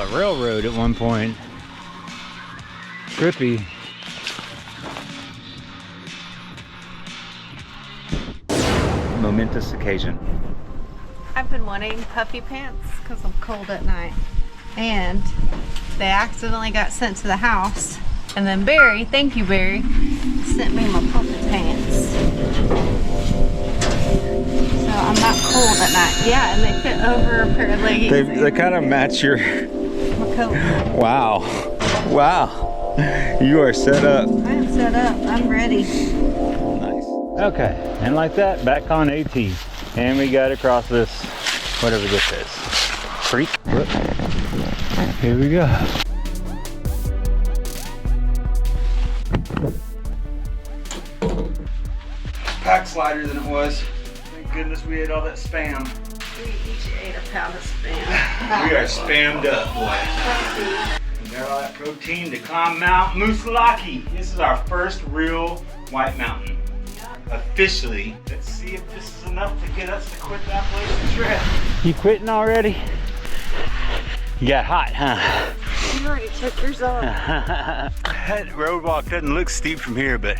a railroad at one point. Trippy. Momentous occasion. I've been wanting puffy pants because I'm cold at night. And they accidentally got sent to the house. And then Barry, thank you Barry, sent me my puffy pants. So I'm not cold at night. Yeah, and they fit over a pair of leggings. They kind of match your... My coat. Wow. Wow. You are set up. I am set up. I'm ready. Nice. Okay, and like that, back on AT. And we got across this, whatever this is. Creek. Whoop. Here we go. Pack's lighter than it was. Thank goodness we ate all that spam. We each ate a pound of spam. We are spammed up, boy. And there all that protein to climb Mount Moosilauke. This is our first real white mountain. Officially. Let's see if this is enough to get us to quit that place and trip. You quitting already? You got hot, huh? You already took yours off. That road walk doesn't look steep from here, but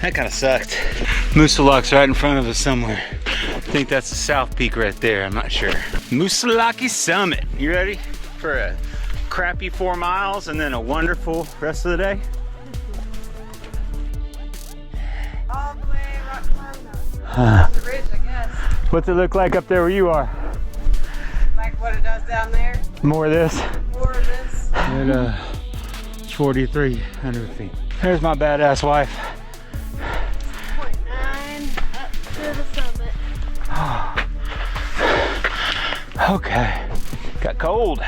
that kind of sucked. Moosilauke's right in front of us somewhere. I think that's the South Peak right there, I'm not sure. Moosilauke Summit. You ready for a crappy 4 miles and then a wonderful rest of the day? All the way rock climbing the ridge, I guess. What's it look like up there where you are? Like what it does down there. More of this. More of this. At 4,300 feet. There's my badass wife. 0.9 up to the summit. Okay, got cold.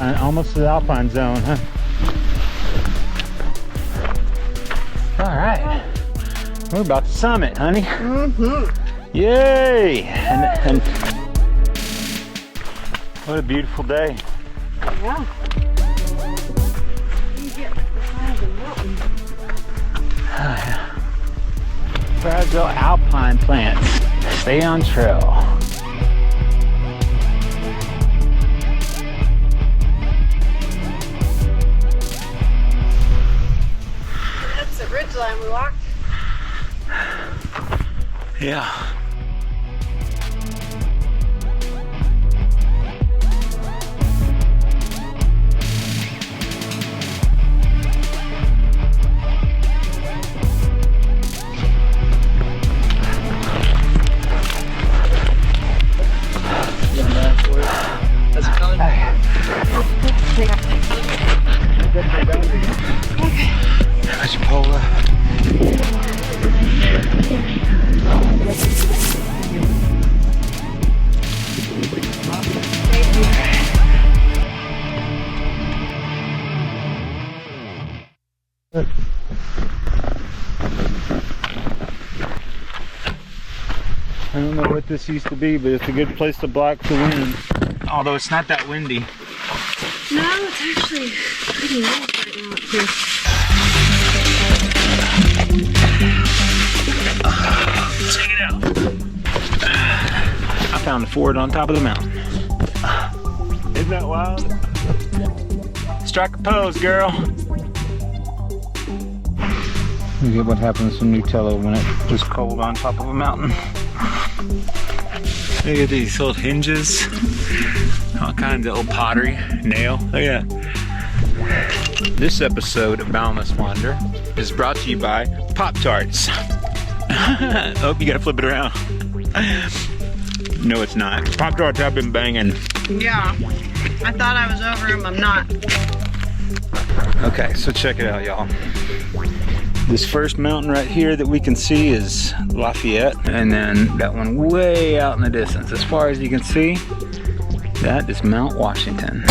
Almost to the alpine zone, huh? All right, we're about to summit, honey. Mm-hmm. Yay! And what a beautiful day. Yeah. You get behind the mountain. Oh, yeah. Fragile alpine plants. Stay on trail. That's the ridgeline we walked. Yeah. How's your polo? I don't know what this used to be, but it's a good place to block the wind. Although it's not that windy. No, it's actually pretty nice right now up here. Check it out. I found a ford on top of the mountain. Isn't that wild? Strike a pose, girl. Look at what happens to Nutella when it's just cold on top of a mountain. Look at these old hinges. All kinds of old pottery. Nail. Look at that. This episode of Boundless Wander is brought to you by Pop-Tarts. Oh, you gotta flip it around. No, it's not. Pop-Tarts have been banging. Yeah. I thought I was over him. I'm not. Okay, so check it out, y'all. This first mountain right here that we can see is Lafayette, and then that one way out in the distance, as far as you can see, that is Mount Washington.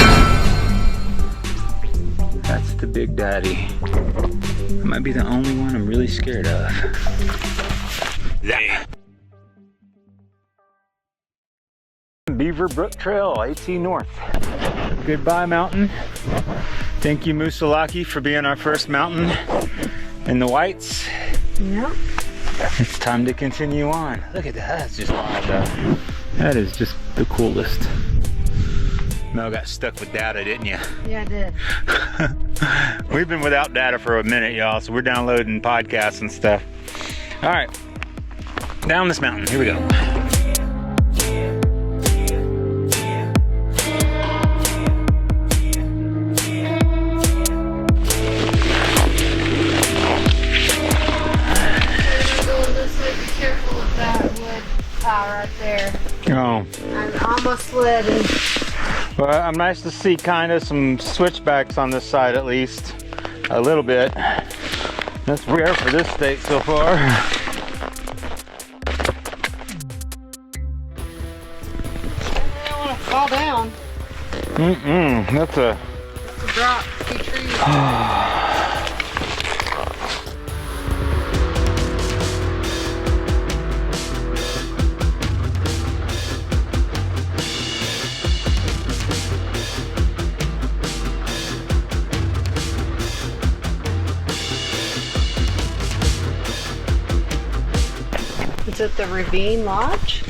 That's the Big Daddy. It might be the only one I'm really scared of. Yeah. Beaver Brook Trail, AT North. Goodbye, mountain. Thank you, Moosilauke, for being our first mountain in the whites. Yep. It's time to continue on. Look at that, that's just wild though. That is just the coolest. Mel got stuck with data, didn't you? Yeah, I did. We've been without data for a minute, y'all, so we're downloading podcasts and stuff. All right, down this mountain, here we go. Right there. Oh. I'm almost slid. Well, I'm nice to see kind of some switchbacks on this side at least. A little bit. That's rare for this state so far. I don't want to fall down. That's a drop. Two trees. Is it the Ravine Lodge?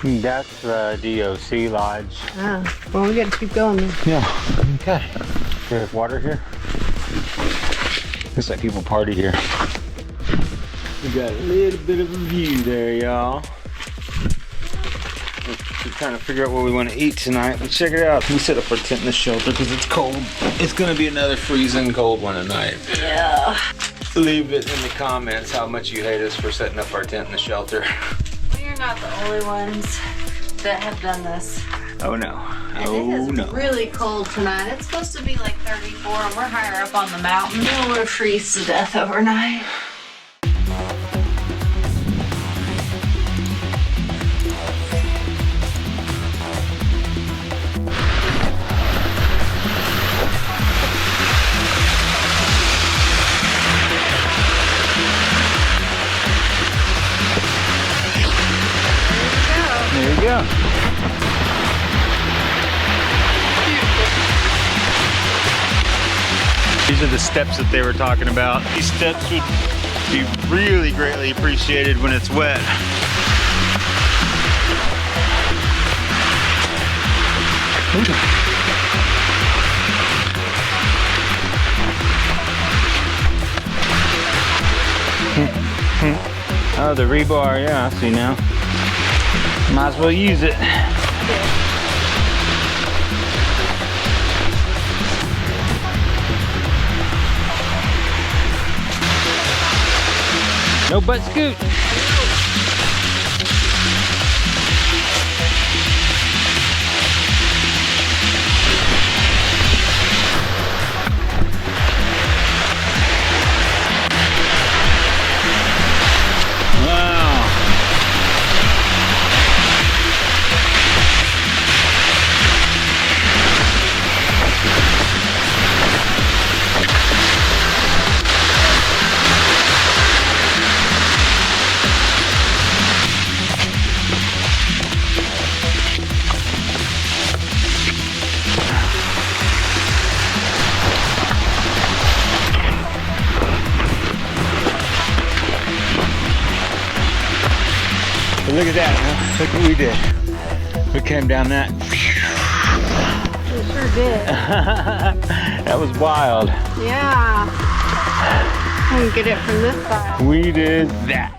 That's the DOC Lodge. Oh, well, we gotta keep going then. Yeah, okay. There's water here. Looks like people party here. We got a little bit of a view there, y'all. We're trying to figure out what we want to eat tonight, but check it out. We set up our tent in the shelter because it's cold. It's gonna be another freezing cold one tonight. Yeah. Leave it in the comments how much you hate us for setting up our tent in the shelter. We're not the only ones that have done this. Oh no. And Oh it is really cold tonight. It's supposed to be like 34 and we're higher up on the mountain. We don't want to freeze to death overnight. There you go. These are the steps that they were talking about. These steps would be really greatly appreciated when it's wet. Oh, the rebar, yeah, I see now. Might as well use it. No butt scoot. Wow. But look at that, huh? Look what we did. We came down that. We sure did. That was wild. Yeah. I can get it from this side. We did that.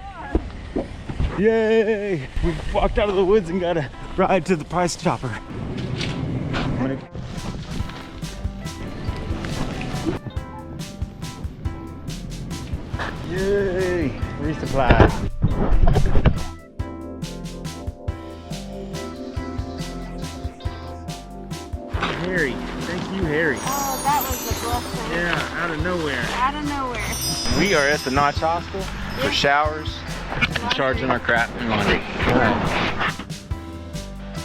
Yay! We walked out of the woods and got a ride to the price chopper. Yay! Resupply. Harry. Thank you, Harry. Oh, that was a blessing. Yeah, out of nowhere. Out of nowhere. We are at the Notch Hostel for showers, charging our crap and laundry. All right.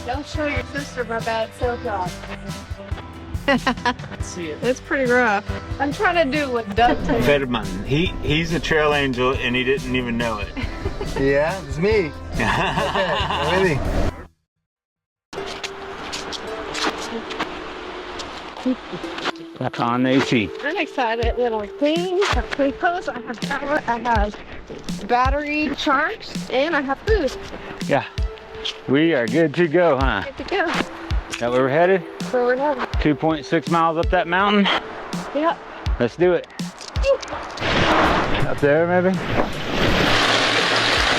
Don't show your sister my bad silk job. Let's see it. It's pretty rough. I'm trying to do it with duct tape. Federman. He's a trail angel and he didn't even know it. Yeah, it's me. Really? Back on the AC. I'm excited. Little things, I have clean clothes, I have power, I have battery charged, and I have food. Yeah. We are good to go, huh? Good to go. That where we're headed? Where we're headed. 2.6 miles up that mountain. Yep. Let's do it. Up there, maybe?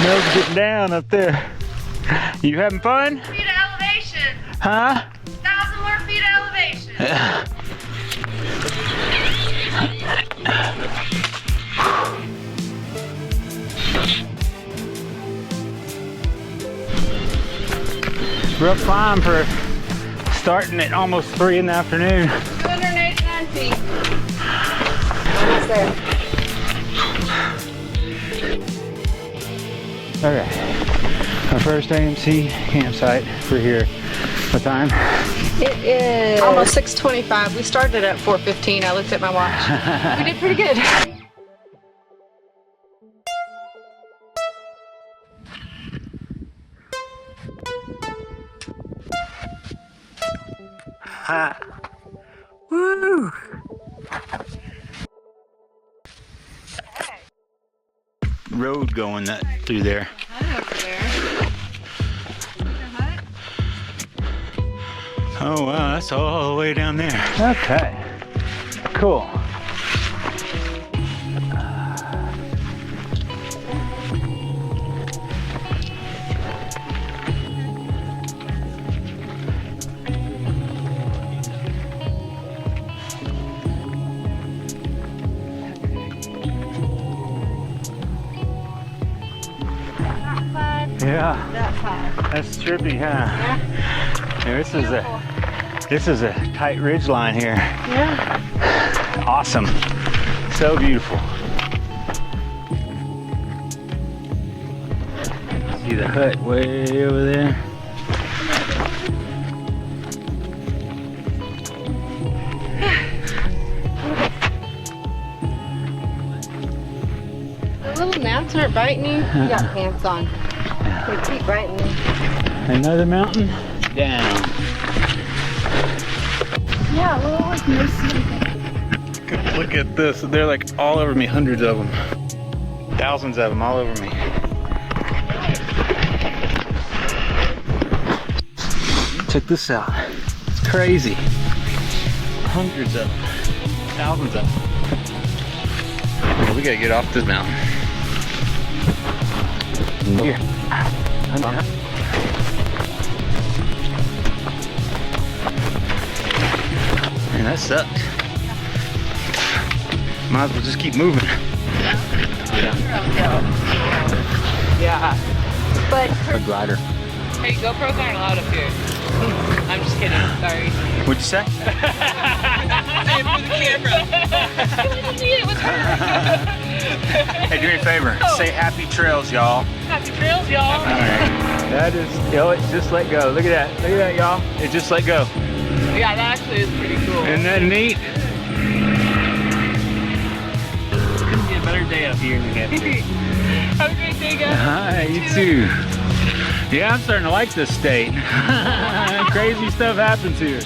Mel's getting down up there. You having fun? Feet of elevation. Huh? 1,000 more feet of elevation. Rough climb for starting at almost 3 in the afternoon. 289 feet. Almost there. Okay. Our first AMC campsite for here. What time? It is almost 6:25. We started at 4:15. I looked at my watch. We did pretty good. Ha! Woo! Road going that through there. Oh wow, that's all the way down there. Okay, cool. Yeah, that's trippy, huh? Yeah, this is a tight ridge line here. Yeah. Awesome. So beautiful. See the hut way over there. The little gnats aren't biting you. You got pants on. They keep biting you. Another mountain down. Yeah, a little like missing. Look at this. They're like all over me. Hundreds of them. Thousands of them all over me. Check this out. It's crazy. Hundreds of them. Thousands of them. Well, we gotta get off this mountain. Here. Man, that sucked. Might as well just keep moving. Yeah. But A glider. Hey, GoPros aren't allowed up here. I'm just kidding. Sorry. What'd you say? Say it for the camera. It was her. Hey, do me a favor. Say happy trails, y'all. Happy trails, y'all. Alright. That is, yo, it just let go. Look at that. Look at that, y'all. It just let go. Yeah, that actually is pretty cool. Isn't that neat? Couldn't be a better day up here in New Hampshire. Have a great day, guys. Hi, you too. Yeah, I'm starting to like this state. Crazy stuff happens here.